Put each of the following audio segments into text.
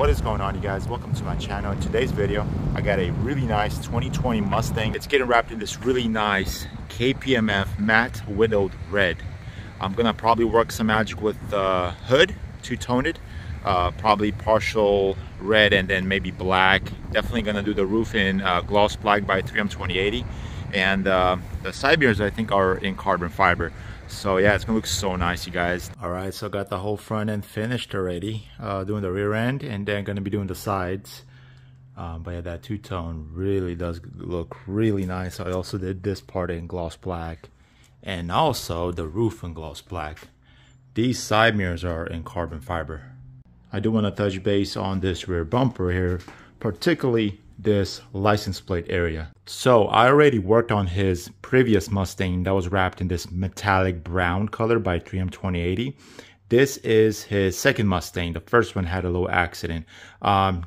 What is going on, you guys? Welcome to my channel. In today's video, I got a really nice 2020 Mustang. It's getting wrapped in this really nice KPMF matte widowed red. I'm gonna probably work some magic with the hood, two-tone it, probably partial red and then maybe black. Definitely gonna do the roof in gloss black by 3M2080, and the side mirrors I think are in carbon fiber. So yeah, it's gonna look so nice, you guys. All right, so got the whole front end finished already, doing the rear end, and then gonna be doing the sides. But yeah, that two-tone really does look really nice. I also did this part in gloss black, and also the roof in gloss black. These side mirrors are in carbon fiber. I do want to touch base on this rear bumper here, particularly this license plate area. So I already worked on his previous Mustang that was wrapped in this metallic brown color by 3M2080. This is his second Mustang. The first one had a little accident.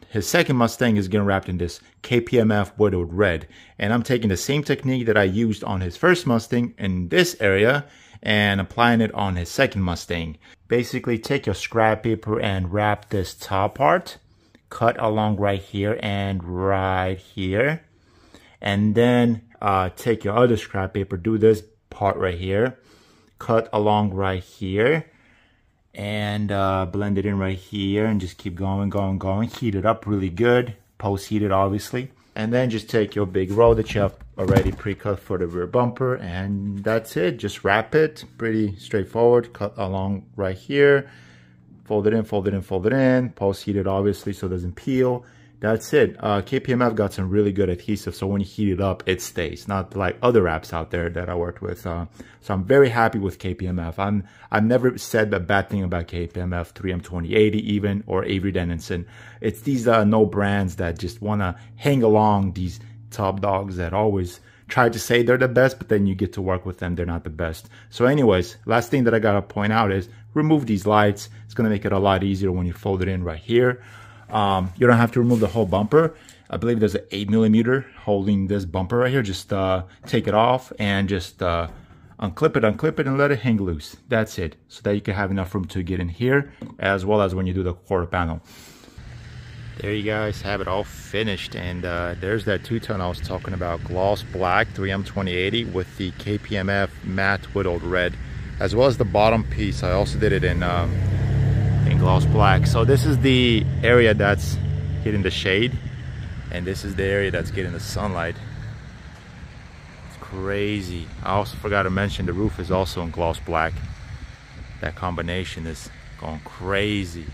His second Mustang is getting wrapped in this KPMF widowed red. And I'm taking the same technique that I used on his first Mustang in this area and applying it on his second Mustang. Basically, take your scrap paper and wrap this top part. Cut along right here and right here. And then take your other scrap paper, do this part right here. Cut along right here. And blend it in right here and just keep going. Heat it up really good. Post-heat it, obviously. And then just take your big roll that you have already pre-cut for the rear bumper, and that's it. Just wrap it. Pretty straightforward. Cut along right here. Fold it in, post-heat it, obviously, so it doesn't peel. That's it. KPMF got some really good adhesive, so when you heat it up, it stays. Not like other wraps out there that I worked with. So I'm very happy with KPMF. I've never said a bad thing about KPMF, 3M2080 even, or Avery Dennison. It's these no brands that just want to hang along these top dogs that always try to say they're the best, but then you get to work with them, they're not the best. So anyways, last thing that I gotta point out is remove these lights. It's gonna make it a lot easier when you fold it in right here. You don't have to remove the whole bumper. I believe there's an 8mm holding this bumper right here. Just take it off and just unclip it and let it hang loose. That's it, so that you can have enough room to get in here, as well as when you do the quarter panel. There you guys have it all finished, and there's that two-tone I was talking about, gloss black 3M2080 with the KPMF matte widowed red, as well as the bottom piece. I also did it in gloss black. So this is the area that's getting the shade, and this is the area that's getting the sunlight. It's crazy. I also forgot to mention the roof is also in gloss black. That combination is going crazy.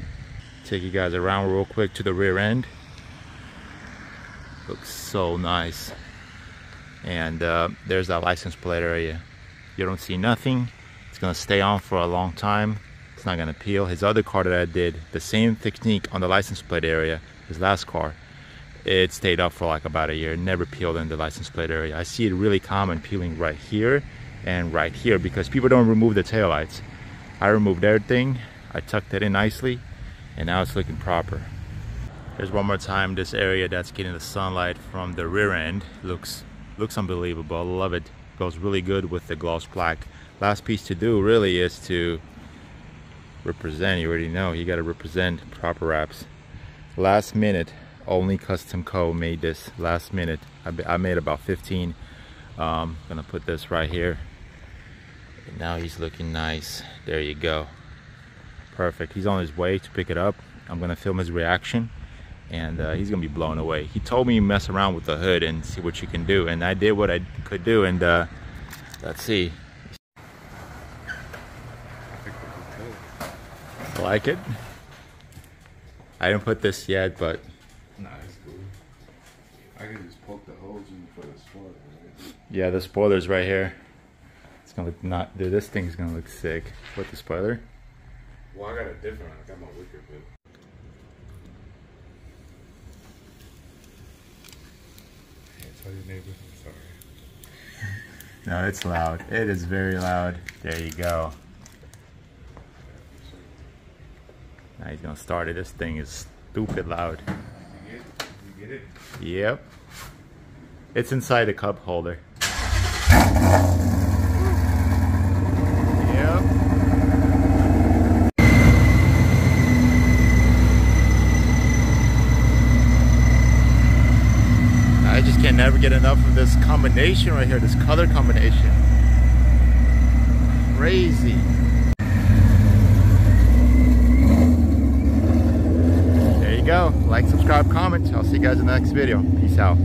Take you guys around real quick to the rear end. Looks so nice. And there's that license plate area. You don't see nothing. It's gonna stay on for a long time. It's not gonna peel. His other car that I did the same technique on the license plate area, his last car, it stayed up for like about a year. Never peeled in the license plate area. I see it really common peeling right here and right here because people don't remove the taillights. I removed everything. I tucked it in nicely, and now it's looking proper. Here's one more time this area that's getting the sunlight from the rear end. Looks unbelievable. I love it. Goes really good with the gloss black. Last piece to do really is to represent. You already know you got to represent Proper.wraps. Last minute, only Custom Co made this last minute. I made about 15. Gonna put this right here, and now he's looking nice. There you go. Perfect. He's on his way to pick it up. I'm gonna film his reaction, and he's gonna be blown away. He told me mess around with the hood and see what you can do, and I did what I could do, and let's see. Like it? I didn't put this yet, but nah, it's cool. I can just poke the holes in for the spoiler, right? Yeah, the spoiler's right here. It's gonna look dude, this thing's gonna look sick. What, the spoiler? Well, I got a different one. I got my wicker bit. Hey, tell your neighbor I'm sorry. No, it's loud. It is very loud. There you go. Now he's gonna start it. This thing is stupid loud. You get it? Yep. It's inside the cup holder. Yep. can never get enough of this combination right here, this color combination. Crazy. There you go. Like, subscribe, comment. I'll see you guys in the next video. Peace out.